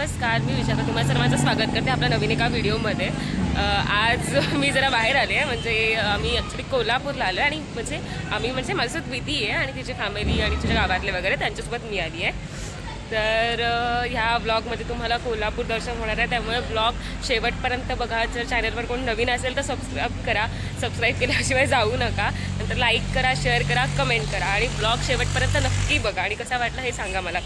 नमस्कार, मी विशाखा तुम्हाला सर्वांचं स्वागत करते आपल्या नवीन एका व्हिडिओमध्ये। आज मी जरा बाहेर आले आहे, म्हणजे आम्ही ॲक्च्युली कोल्हापूरला आलो आहे आणि माझ्यासोबत विधी आहे आणि तिची फॅमिली आणि तिच्या गावातले वगैरे त्यांच्यासोबत मी आली आहे। तर ह्या ब्लॉगमध्ये तुम्हाला कोल्हापूर दर्शन होणार आहे, त्यामुळे ब्लॉग शेवटपर्यंत बघा। जर चॅनलवर कोण नवीन असेल तर सबस्क्राईब केल्याशिवाय जाऊ नका। नंतर लाईक करा, शेअर करा, कमेंट करा आणि ब्लॉग शेवटपर्यंत नक्की बघा आणि कसा वाटला हे सांगा मला।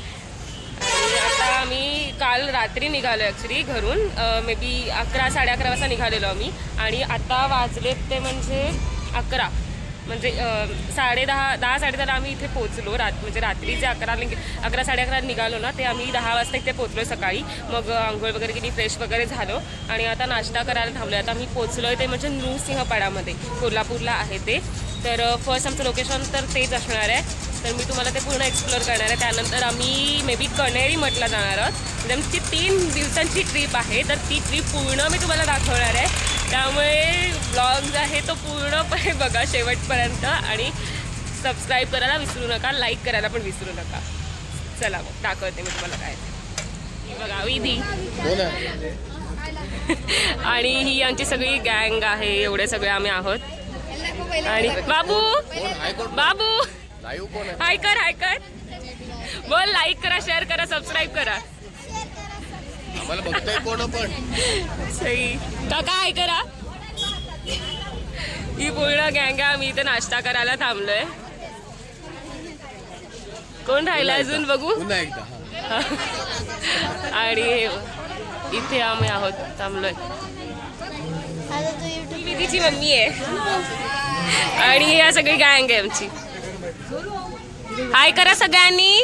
आणि आता आम्ही काल रात्री निघालो ॲक्च्युली घरून, मे बी 11-11:30 वाजता निघालेलो आम्ही आणि आता वाजलेत ते म्हणजे 11, म्हणजे 10-10:30 आम्ही इथे पोचलो। म्हणजे रात्री जे 11-11:30 निघालो ना, ते आम्ही 10 वाजता इथे पोचलो सकाळी। मग आंघोळ वगैरे केली, फ्रेश वगैरे झालो आणि आता नाश्ता करायला थांबलो। आता आम्ही पोचलो आहे ते म्हणजे नृसिंहपाडामध्ये, कोल्हापूरला आहे ते। तर फर्स्ट आमचं लोकेशन तर तेच असणार आहे, तर मी तुम्हाला ते पूर्ण एक्सप्लोअर करणार आहे। त्यानंतर आम्ही मे बी कण्हेरी मठला जाणार आहोत, म्हणजे आमची 3 दिवसांची ट्रिप आहे। तर ती ट्रिप पूर्ण मी तुम्हाला दाखवणार आहे, त्यामुळे ब्लॉग आहे तो पूर्णपणे बघा शेवटपर्यंत आणि सबस्क्राईब करायला विसरू नका, लाईक करायला पण विसरू नका। चला मग दाखवते मी तुम्हाला काय। बघा विधी आणि ही आमची सगळी गँग आहे, एवढे सगळे आम्ही आहोत। आणि बाबू हाय कर बोल, लाईक करा, शेअर करा, सबस्क्राईब करा। आम्हाला बघताय कोण पण सही काका हाय करा। ही पूर्ण गँग आहे, आम्ही इथे नाश्ता करायला थांबलोय। कोण राहिला अजून बघू पुन्हा एकदा। आणि इथे आम्ही आहोत थांबलोय। विधीची मम्मी आहे आणि या सगळी गँग आहे आमची। हाय करा सगळ्यांनी।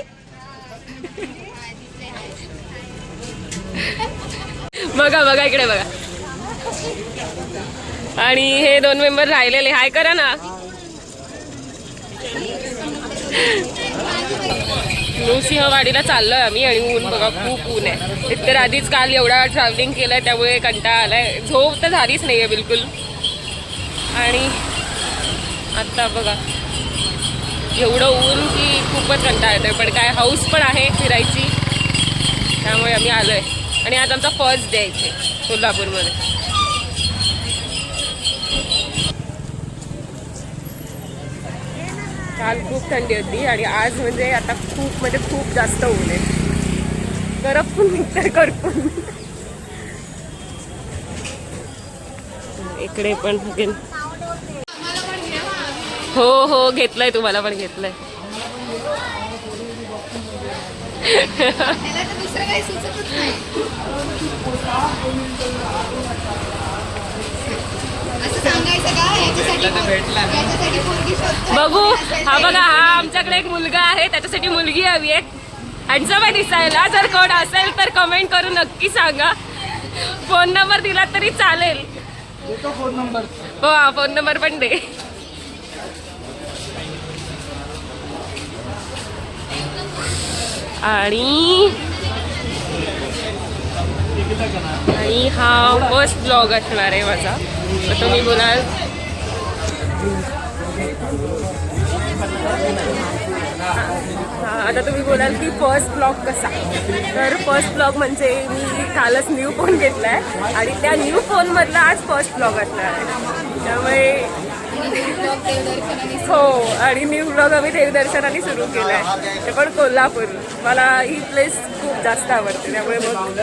बघा इकडे बघा। आणि हे 2 मेंबर राहिलेले, हाय करा ना। नृसिंहवाडीला चाललोय आम्ही आणि ऊन बघा, खूप ऊन आहे। एकतर आधीच काल एवढा ट्रॅव्हलिंग केलंय, त्यामुळे कंटाळा आलाय, झोप तर झालीच नाहीये बिलकुल। आणि आता बघा एवढं ऊन की खूपच कंटाळा येतोय, पण काय हाऊस पण आहे फिरायची, त्यामुळे आम्ही आलोय। आणि आज आमचा फर्स्ट डे इथे कोल्हापूरमध्ये। काल खूप थंडी होती आणि आज म्हणजे आता खूप जास्त ऊन आहे, करपून निघतंय करपून। इकडे पण हो घेतलंय, तुम्हाला पण घेतलंय। बघू हा बघा, हा आमच्याकडे एक मुलगा आहे, त्याच्यासाठी मुलगी हवी आहे, हँडसम आहे दिसायला। जर कोण असेल तर कमेंट करून नक्की सांगा। फोन नंबर दिला तरी चालेल। फोन नंबर पण दे। आणि हा फर्स्ट ब्लॉग असणार आहे माझा, तर तुम्ही बोलाल आता तुम्ही बोलाल की फर्स्ट ब्लॉग कसा। तर फर्स्ट ब्लॉग म्हणजे मी कालच न्यू फोन घेतला आहे आणि त्या न्यू फोनमधला आज फर्स्ट ब्लॉग असणार आहे, त्यामुळे हो। आणि न्यू ब्लॉग आम्ही देवदर्शनाने सुरू केला आहे, ते पण कोल्हापूर। मला ही प्लेस खूप जास्त आवडते, त्यामुळे मग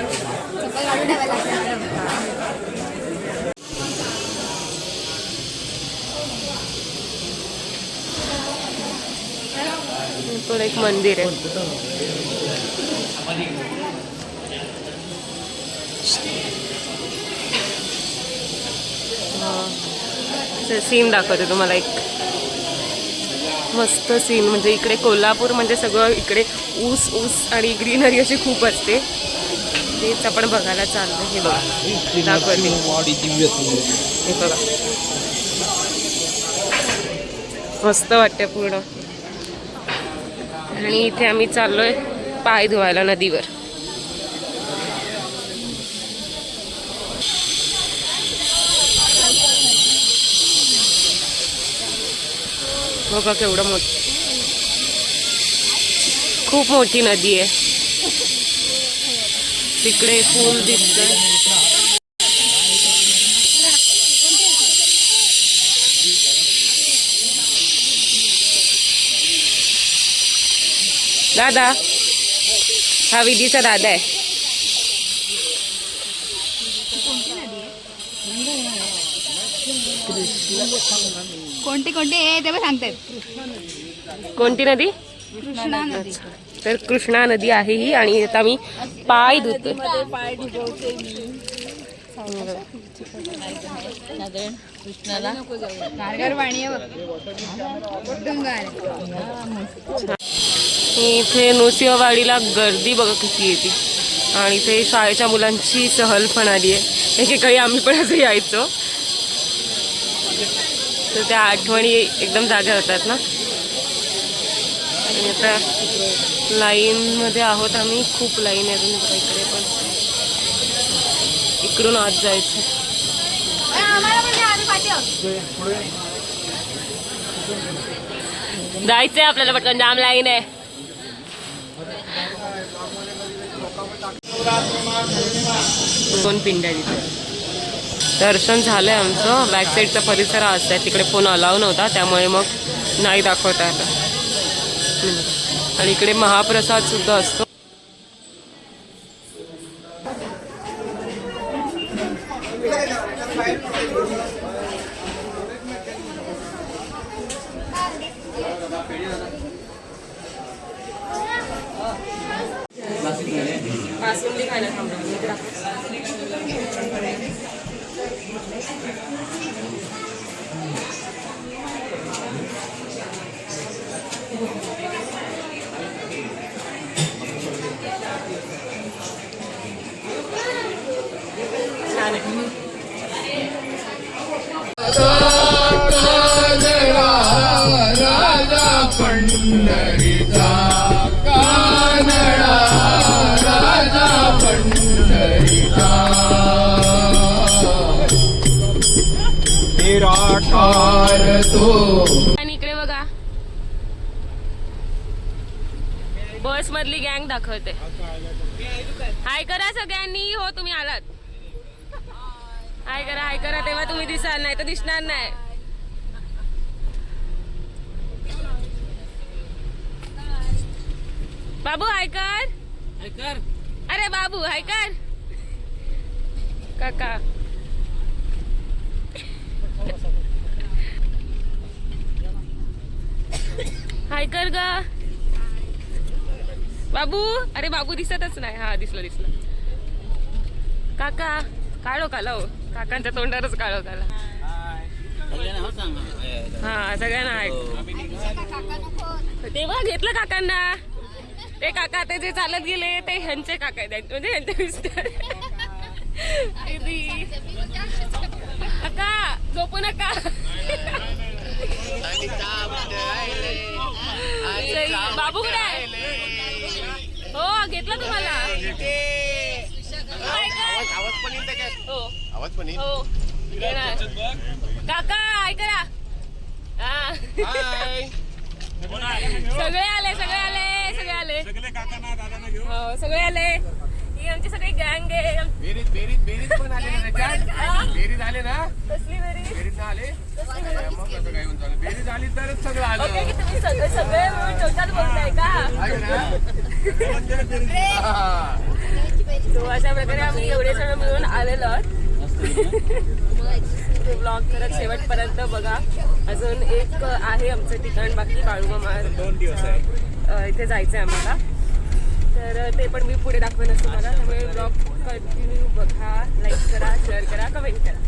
तो एक मंदिर आहे। सीन दाखवते तुम्हाला, एक मस्त सीन। म्हणजे इकडे कोल्हापूर म्हणजे सगळं इकडे ऊस आणि ग्रीनरी अशी खूप असते, तेच आपण बघायला चाललो। हे बघा दाखवते, हे बघा मस्त वाटते पूर्ण। आणि इथे आम्ही चाललोय पाय धुवायला नदीवर। बघा केवढं खूप मोठी नदी आहे। तिकडे फूल दिसतंय. दादा, हा विधीचा दादा आहे. कोणती कोणती आहे ते पण सांगतात. कोणती नदी? कृष्णा नदी. तर कृष्णा नदी आहे ही आणि आता मी पाय धुतोय. पाय भिजवते मी. कृष्णाला गारगार पाणी आहे बघ. एकदम गार. इथे नृसिंहवाडीला गर्दी बघा किती येते आणि इथे शाळेच्या मुलांची सहल पण आली आहे. एकेकाळी आम्ही पण असं यायचो, तर त्या आठवणी एकदम जाग्या होतात ना. आणि आता लाईनमध्ये आहोत आम्ही, खूप लाईन आहे अजून बघा इकडे पण. इकडून आत जायचं. जायचंय आपल्याला पटकन, जाम लाईन आहे. दोन पिंड्या तिथे. दर्शन झालंय आमचं. बॅक साईडचा परिसर असतंय, तिकडे फोन अलाव नव्हता त्यामुळे मग नाही दाखवता आला. आणि इकडे महाप्रसाद सुद्धा असतो. बासुंदी खायला थांबलो. छान आहे. राजा पंढरीचा कानडा, राजा पंढरीचा निराकार तो. आणि इकडे बघा बस मधली गँग दाखवते. हाय करा सगळ्यांनी. हो तुम्ही आलात. हाय करा, हाय करा, तेव्हा तुम्ही दिसाल, नाही तर दिसणार नाही. बाबू हाय कर. अरे बाबू हाय कर. काका हाय कर ग बाबू. अरे बाबू दिसतच नाही. हा दिसलं दिसलं. काका काळो काला. हो काकांच्या तोंडावरच काळो काला. हा सगळ्यांना ऐक. तेव्हा घेतलं काकांना. ते काका ते जे चालत गेले ते ह्यांचे काका आहेत, म्हणजे ह्यांचे मिस्टर. काका झोपू नका. बाबू कुठे आहे? हो घेतलं तुम्हाला. आवाज पण येईल. हो काका ऐक करा. सगळे आले, सगळे आले, सगळे आले. हो सगळे आले. ही आमची सगळी गँग आहे. बेरीज बेरीज बेरीज पण आले ना त्याच्यात. बेरीज आले ना. कसली बेरीज? बेरीज ना आले. मग कसं काय होऊन चालू. बेरीज आली तरच सगळं आलं. ओके की तुम्ही सगळे सगळे मिळून टोटल बोलताय का? तो अशा प्रकारे आम्ही एवढे जण मिळून आलेलो आहोत. ब्लॉग करत शेवटपर्यंत बघा. अजून एक आहे आमचं ठिकाण बाकी, बाळूमामा. 2 दिवस आहे इथे जायचं आहे आम्हाला. तर ते पण मी पुढे दाखवेन तुम्हाला. त्यामुळे ब्लॉग कंटिन्यू बघा, लाईक करा, शेअर करा, कमेंट करा.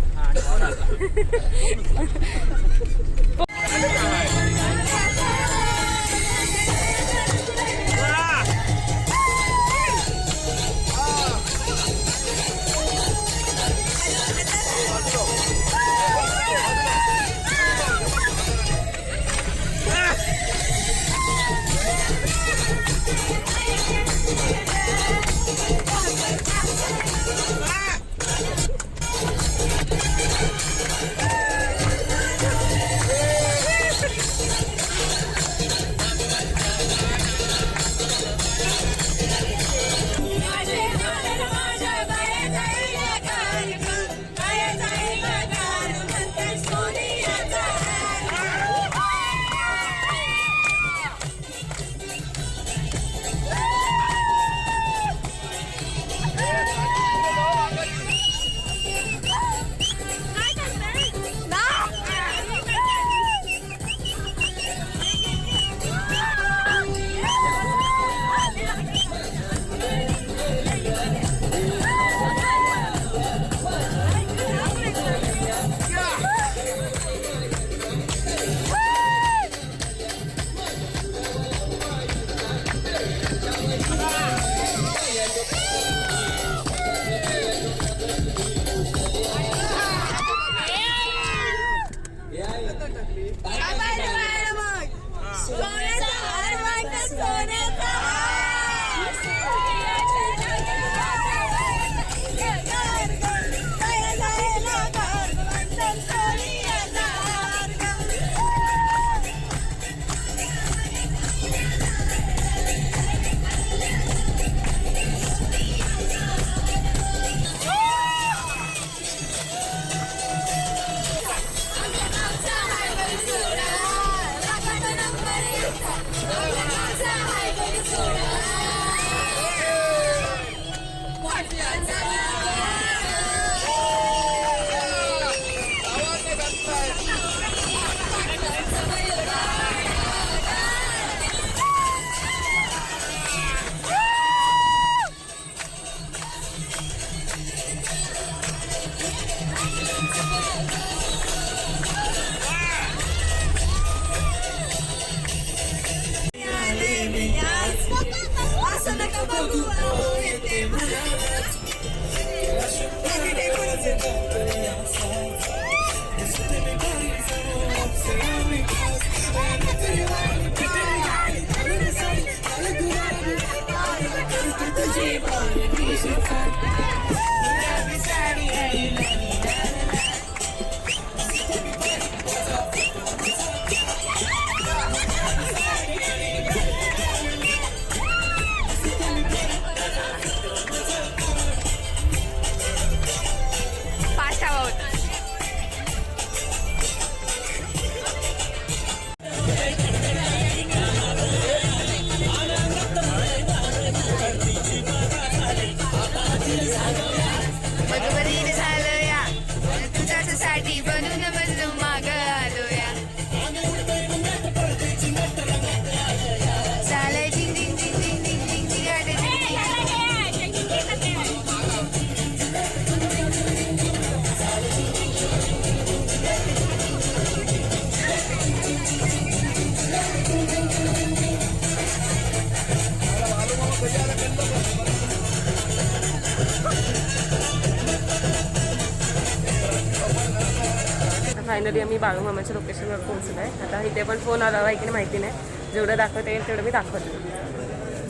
फायनली आम्ही बाळूमामाच्या लोकेशनवर पोहोचलो आहे. आता इथे पण फोन आला आहे की नाही माहिती नाही, जेवढं दाखवता येईल तेवढं मी दाखवते.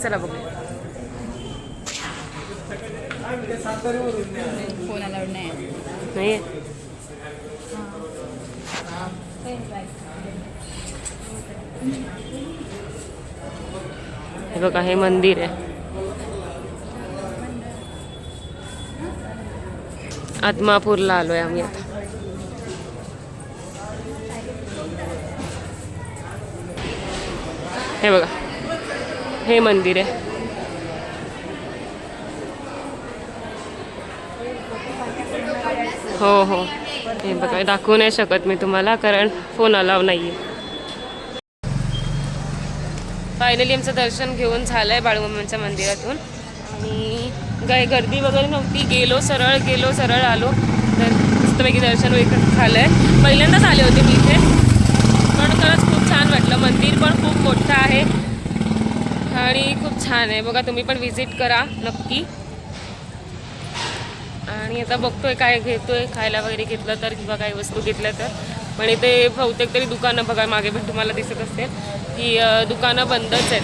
चला बघूया. फोन अलाउड नाही. नाही हे बघा, हे मंदिर आहे. आदमापूरला आलोय आम्ही आता. हे बघा, हे मंदिर आहे. हो हो, हे बघा, दाखवू नाही शकत मी तुम्हाला कारण फोन अलाव नाही आहे. फायनली आमचं दर्शन घेऊन झालं आहे बाळूमामांच्या मंदिरातून आणि काही गर्दी वगैरे नव्हती. गेलो सरळ आलो तर मस्तपैकी दर्शन वगैरे झालं आहे. पहिल्यांदाच आले होते मी इथे, पण खरंच खूप छान वाटलं. मंदिर पण खूप मोठं आहे आणि खूप छान आहे. बघा, तुम्ही पण व्हिजिट करा नक्की. आणि आता बघतोय काय घेतोय, खायला वगैरे घेतलं तर किंवा काही वस्तू घेतल्या तर. पण इथे बहुतेक तरी दुकानं बघा, मागे पण तुम्हाला दिसत असेल की दुकानं बंदच आहेत.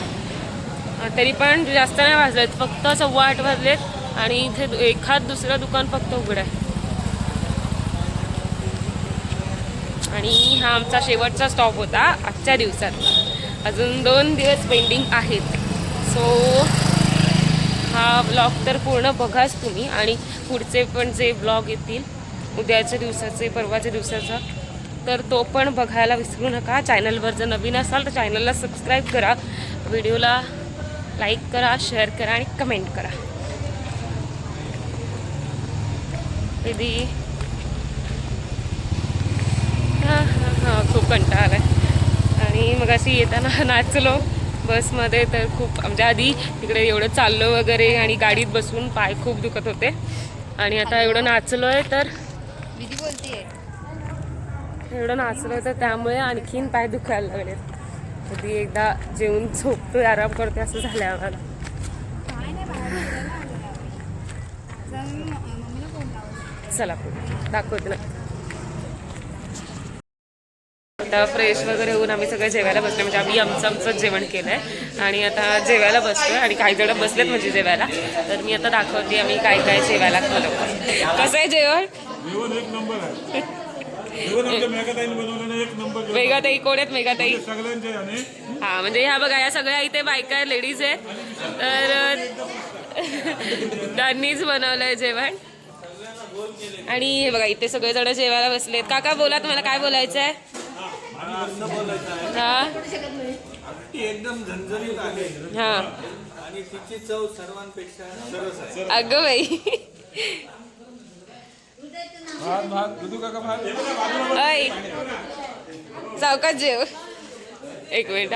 तरी पण जास्त नाही वाजलेत, फक्त 8:15 वाजलेत आणि इथे एखाद दुसरं दुकान फक्त उघडं आहे. आणि हा आमचा शेवटचा स्टॉप होता आजच्या दिवसात. अजून 2 दिवस पेंडिंग आहेत. सो हा ब्लॉग तर पूर्ण बघाच तुम्ही आणि पुढचे पण जे ब्लॉग येतील उद्याच्या दिवसाचे, परवाच्या दिवसाचा, तर तो पण बघायला विसरू नका. चॅनलवर जर नवीन असाल तर चॅनलला सबस्क्राईब करा, व्हिडिओला लाईक करा, शेअर करा आणि कमेंट करा. दीदी हां खूप कंटाळा आला आहे. आणि मग अशी येताना नाचलो बसमध्ये, तर खूप म्हणजे आधी तिकडे एवढं चाललो वगैरे आणि गाडीत बसून पाय खूप दुखत होते आणि आता एवढं नाचलो आहे तर विधी बोलतीये. तर त्यामुळे आणखीन पाय दुखायला लागले. कधी एकदा जेवून झोपतोय, आराम करतोय असं झालं आम्हाला. काय नाही, बाहेर गेलं ना जरा. मम्मीला फोन लावला. चला दाखवते ना. आता फ्रेश वगैरे होऊन आम्ही सगळं जेवायला बसलो. म्हणजे आम्ही आमचं जेवण केलं आहे आणि आता जेवायला बसतोय आणि काही जण बसलेत म्हणजे जेवायला. तर मी आता दाखवते आम्ही काय काय जेवायला खाल्लं. कसं आहे जेवण? जेवण एक नंबर आहे. जेवण आमच्या मेघाताईने बनवलेलं एक नंबर. मेघाताई कोण आहेत? मेघाताई सगळ्यांचे आणि हा, म्हणजे ह्या बघा, या सगळ्या इथे बायका लेडीज आहेत. तर त्यांनीच बनवलंय जेवण. आणि हे बघा, इथे सगळेजण जेवायला बसलेत. काका बोला, तुम्हाला काय बोलायचं आहे? हा एकदम झणझणीत आहे हा, आणि तिची चव सर्वांपेक्षा सरस आहे. अगं बाई, ऐ चौकात जेव. एक मिनिट,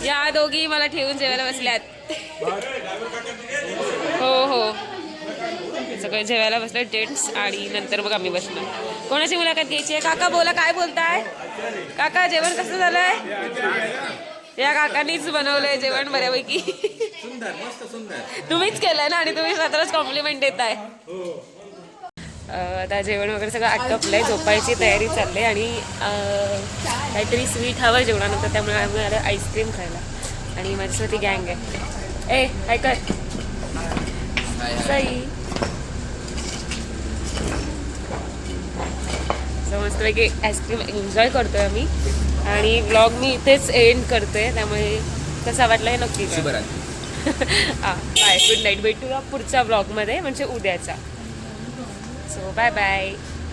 या दोघी मला ठेवून जेवायला बसल्यात. हो हो, सगळे जेवायला बसले जेंट्स आणि नंतर बघ आम्ही बसलो. कोणाची मुलाखत घ्यायची आहे? काका बोला, काय बोलताय? काका जेवण कसं झालंय? या काकांनीच बनवलंय जेवण बऱ्यापैकी. सुंदर, मस्त सुंदर. तुम्हीच केलंय ना आणि तुम्ही स्वतःलाच कॉम्प्लिमेंट देताय. आता जेवण वगैरे सगळं आटोपलंय, झोपायची तयारी चालली आणि काहीतरी स्वीट हवं जेवणानंतर, त्यामुळे आम्ही आलं आईस्क्रीम खायला. आणि माझ्यासाठी गँग आहे. ए काय कर सई. मस्तपैकी आईस्क्रीम एन्जॉय करतोय आम्ही आणि ब्लॉग मी इथेच एंड करतोय. त्यामुळे कसा वाटला हे नक्की करा. Bye, good night. भेटूया पुढच्या ब्लॉगमध्ये, म्हणजे उद्याचा. So bye bye.